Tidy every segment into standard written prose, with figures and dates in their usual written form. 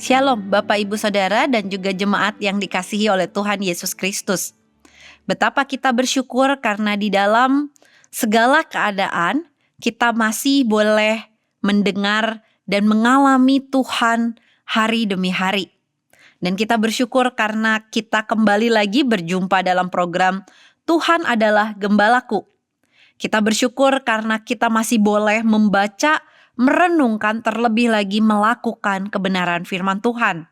Shalom Bapak Ibu Saudara dan juga jemaat yang dikasihi oleh Tuhan Yesus Kristus. Betapa kita bersyukur karena di dalam segala keadaan kita masih boleh mendengar dan mengalami Tuhan hari demi hari. Dan kita bersyukur karena kita kembali lagi berjumpa dalam program Tuhan adalah Gembalaku. Kita bersyukur karena kita masih boleh membaca, merenungkan, terlebih lagi melakukan kebenaran firman Tuhan.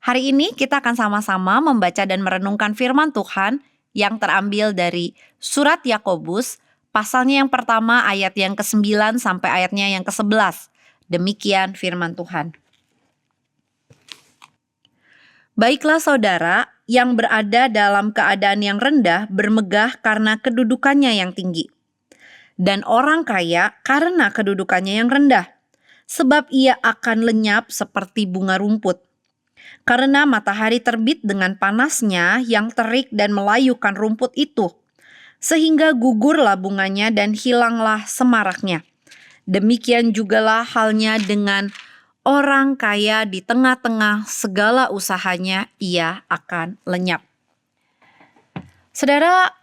Hari ini kita akan sama-sama membaca dan merenungkan firman Tuhan yang terambil dari surat Yakobus, pasalnya yang pertama ayat yang ke-9 sampai ayatnya yang ke-11. Demikian firman Tuhan. Baiklah saudara, yang berada dalam keadaan yang rendah bermegah karena kedudukannya yang tinggi. Dan orang kaya karena kedudukannya yang rendah, sebab ia akan lenyap seperti bunga rumput. Karena matahari terbit dengan panasnya yang terik dan melayukan rumput itu, sehingga gugurlah bunganya dan hilanglah semaraknya. Demikian jugalah halnya dengan orang kaya, di tengah-tengah segala usahanya ia akan lenyap. Saudara,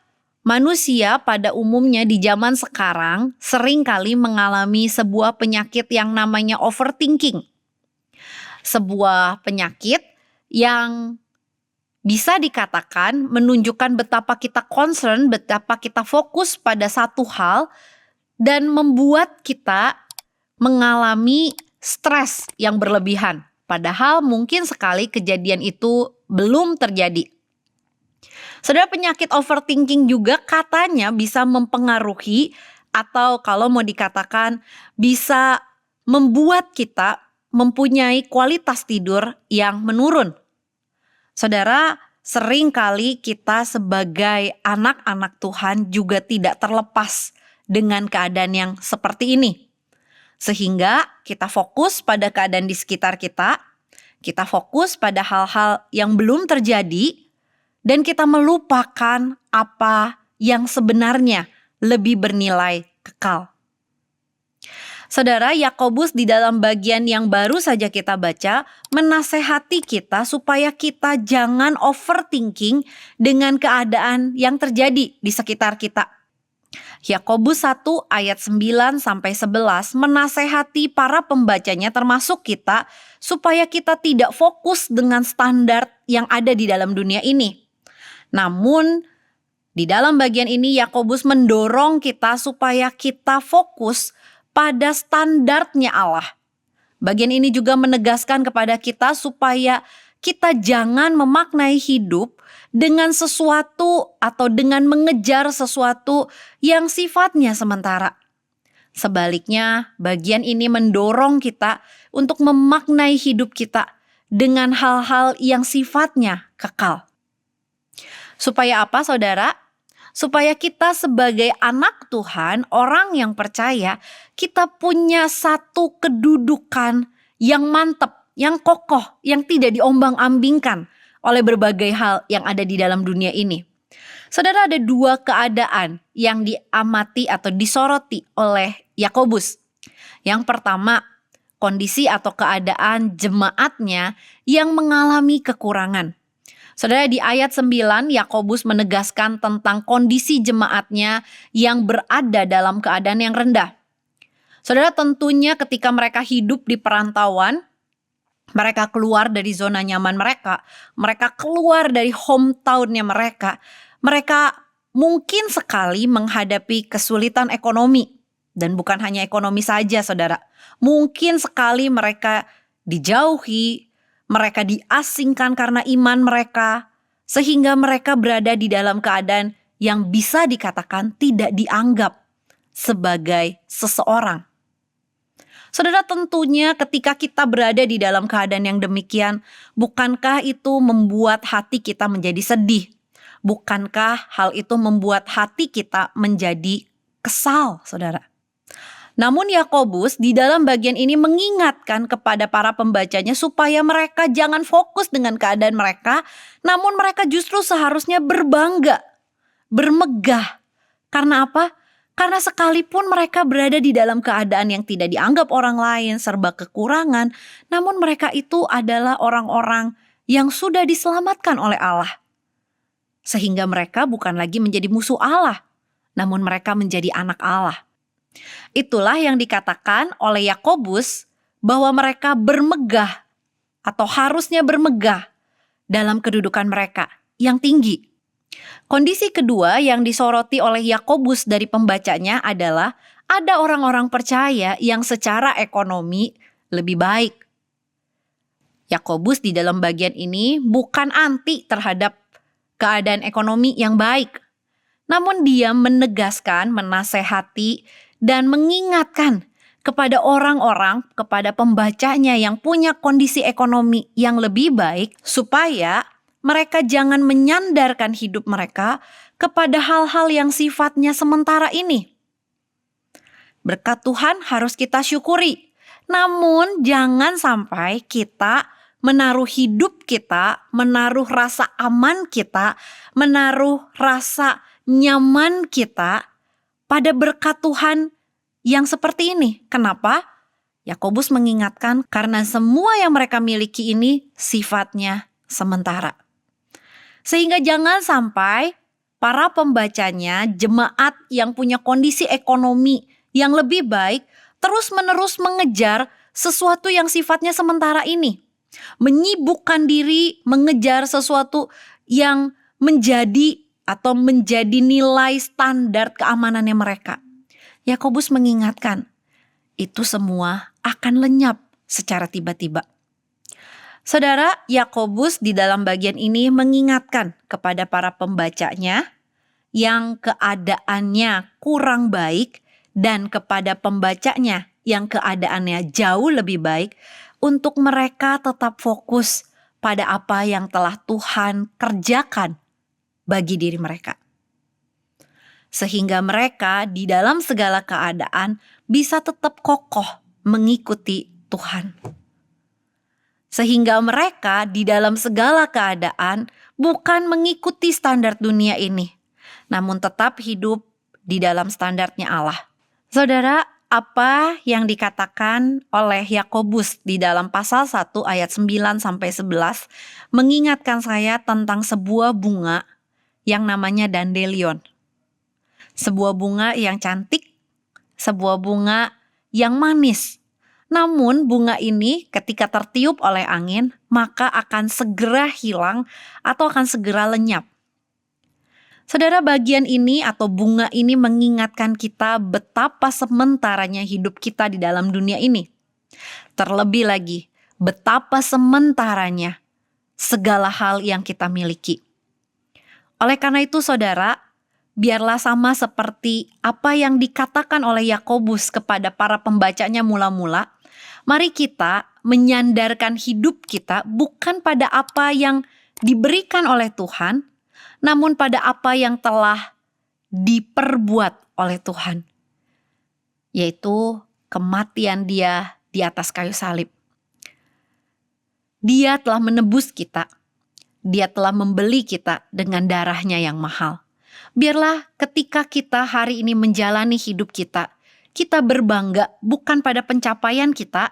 manusia pada umumnya di zaman sekarang seringkali mengalami sebuah penyakit yang namanya overthinking. Sebuah penyakit yang bisa dikatakan menunjukkan betapa kita concern, betapa kita fokus pada satu hal dan membuat kita mengalami stres yang berlebihan. Padahal mungkin sekali kejadian itu belum terjadi. Saudara, penyakit overthinking juga katanya bisa mempengaruhi atau kalau mau dikatakan bisa membuat kita mempunyai kualitas tidur yang menurun. Saudara, seringkali kita sebagai anak-anak Tuhan juga tidak terlepas dengan keadaan yang seperti ini. Sehingga kita fokus pada keadaan di sekitar kita fokus pada hal-hal yang belum terjadi, dan kita melupakan apa yang sebenarnya lebih bernilai kekal. Saudara, Yakobus di dalam bagian yang baru saja kita baca menasehati kita supaya kita jangan overthinking dengan keadaan yang terjadi di sekitar kita. Yakobus 1 ayat 9 sampai 11 menasehati para pembacanya termasuk kita supaya kita tidak fokus dengan standar yang ada di dalam dunia ini. Namun di dalam bagian ini Yakobus mendorong kita supaya kita fokus pada standarnya Allah. Bagian ini juga menegaskan kepada kita supaya kita jangan memaknai hidup dengan sesuatu atau dengan mengejar sesuatu yang sifatnya sementara. Sebaliknya, bagian ini mendorong kita untuk memaknai hidup kita dengan hal-hal yang sifatnya kekal. Supaya apa, saudara? Supaya kita sebagai anak Tuhan, orang yang percaya, kita punya satu kedudukan yang mantap, yang kokoh, yang tidak diombang-ambingkan oleh berbagai hal yang ada di dalam dunia ini. Saudara, ada dua keadaan yang diamati atau disoroti oleh Yakobus. Yang pertama, kondisi atau keadaan jemaatnya yang mengalami kekurangan. Saudara, di ayat 9 Yakobus menegaskan tentang kondisi jemaatnya yang berada dalam keadaan yang rendah. Saudara, tentunya ketika mereka hidup di perantauan, mereka keluar dari zona nyaman mereka keluar dari hometownnya mereka mungkin sekali menghadapi kesulitan ekonomi. Dan bukan hanya ekonomi saja, saudara. Mungkin sekali mereka dijauhi, mereka diasingkan karena iman mereka, sehingga mereka berada di dalam keadaan yang bisa dikatakan tidak dianggap sebagai seseorang. Saudara, tentunya ketika kita berada di dalam keadaan yang demikian, bukankah itu membuat hati kita menjadi sedih? Bukankah hal itu membuat hati kita menjadi kesal, saudara? Namun Yakobus di dalam bagian ini mengingatkan kepada para pembacanya supaya mereka jangan fokus dengan keadaan mereka, namun mereka justru seharusnya berbangga, bermegah. Karena apa? Karena sekalipun mereka berada di dalam keadaan yang tidak dianggap orang lain, serba kekurangan, namun mereka itu adalah orang-orang yang sudah diselamatkan oleh Allah. Sehingga mereka bukan lagi menjadi musuh Allah, namun mereka menjadi anak Allah. Itulah yang dikatakan oleh Yakobus bahwa mereka bermegah atau harusnya bermegah dalam kedudukan mereka yang tinggi. Kondisi kedua yang disoroti oleh Yakobus dari pembacanya adalah ada orang-orang percaya yang secara ekonomi lebih baik. Yakobus di dalam bagian ini bukan anti terhadap keadaan ekonomi yang baik, namun dia menegaskan, menasehati, dan mengingatkan kepada orang-orang, kepada pembacanya yang punya kondisi ekonomi yang lebih baik, supaya mereka jangan menyandarkan hidup mereka kepada hal-hal yang sifatnya sementara ini. Berkat Tuhan harus kita syukuri, namun jangan sampai kita menaruh hidup kita, menaruh rasa aman kita, menaruh rasa nyaman kita pada berkat Tuhan yang seperti ini. Kenapa? Yakobus mengingatkan karena semua yang mereka miliki ini sifatnya sementara. Sehingga jangan sampai para pembacanya, jemaat yang punya kondisi ekonomi yang lebih baik, terus-menerus mengejar sesuatu yang sifatnya sementara ini. Menyibukkan diri, mengejar sesuatu yang menjadi atau menjadi nilai standar keamanannya mereka. Yakobus mengingatkan, itu semua akan lenyap secara tiba-tiba. Saudara, Yakobus di dalam bagian ini mengingatkan kepada para pembacanya yang keadaannya kurang baik dan kepada pembacanya yang keadaannya jauh lebih baik untuk mereka tetap fokus pada apa yang telah Tuhan kerjakan bagi diri mereka. Sehingga mereka di dalam segala keadaan bisa tetap kokoh mengikuti Tuhan. Sehingga mereka di dalam segala keadaan bukan mengikuti standar dunia ini, namun tetap hidup di dalam standarnya Allah. Saudara, apa yang dikatakan oleh Yakobus di dalam pasal 1 ayat 9-11 mengingatkan saya tentang sebuah bunga yang namanya dandelion. Sebuah bunga yang cantik, sebuah bunga yang manis. Namun bunga ini ketika tertiup oleh angin, maka akan segera hilang atau akan segera lenyap. Saudara, bagian ini atau bunga ini mengingatkan kita betapa sementaranya hidup kita di dalam dunia ini. Terlebih lagi, betapa sementaranya segala hal yang kita miliki. Oleh karena itu saudara, biarlah sama seperti apa yang dikatakan oleh Yakobus kepada para pembacanya mula-mula, mari kita menyandarkan hidup kita bukan pada apa yang diberikan oleh Tuhan, namun pada apa yang telah diperbuat oleh Tuhan, yaitu kematian Dia di atas kayu salib. Dia telah menebus kita, Dia telah membeli kita dengan darahnya yang mahal. Biarlah ketika kita hari ini menjalani hidup kita, kita berbangga bukan pada pencapaian kita,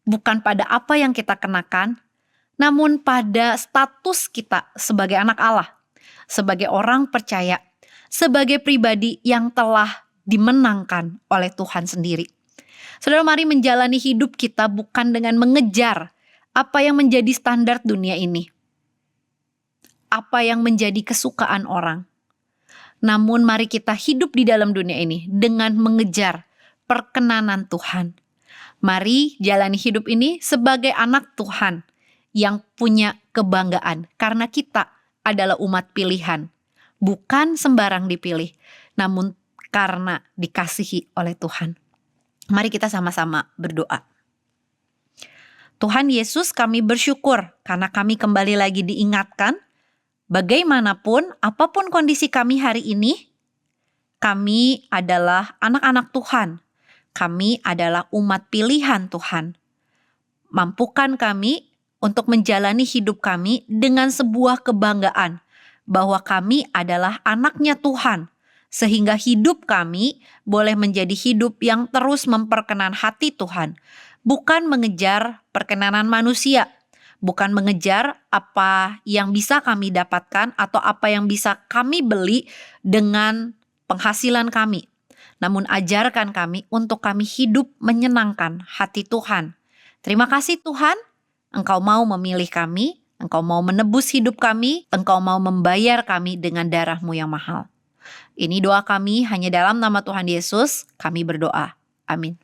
bukan pada apa yang kita kenakan, namun pada status kita sebagai anak Allah, sebagai orang percaya, sebagai pribadi yang telah dimenangkan oleh Tuhan sendiri. Saudara, mari menjalani hidup kita bukan dengan mengejar apa yang menjadi standar dunia ini, apa yang menjadi kesukaan orang. Namun mari kita hidup di dalam dunia ini dengan mengejar perkenanan Tuhan. Mari jalani hidup ini sebagai anak Tuhan yang punya kebanggaan karena kita adalah umat pilihan. Bukan sembarang dipilih, namun karena dikasihi oleh Tuhan. Mari kita sama-sama berdoa. Tuhan Yesus, kami bersyukur karena kami kembali lagi diingatkan bagaimanapun, apapun kondisi kami hari ini, kami adalah anak-anak Tuhan. Kami adalah umat pilihan Tuhan. Mampukan kami untuk menjalani hidup kami dengan sebuah kebanggaan bahwa kami adalah anaknya Tuhan, sehingga hidup kami boleh menjadi hidup yang terus memperkenan hati Tuhan, bukan mengejar perkenanan manusia, bukan mengejar apa yang bisa kami dapatkan atau apa yang bisa kami beli dengan penghasilan kami. Namun ajarkan kami untuk kami hidup menyenangkan hati Tuhan. Terima kasih Tuhan, Engkau mau memilih kami, Engkau mau menebus hidup kami, Engkau mau membayar kami dengan darah-Mu yang mahal. Ini doa kami hanya dalam nama Tuhan Yesus, kami berdoa. Amin.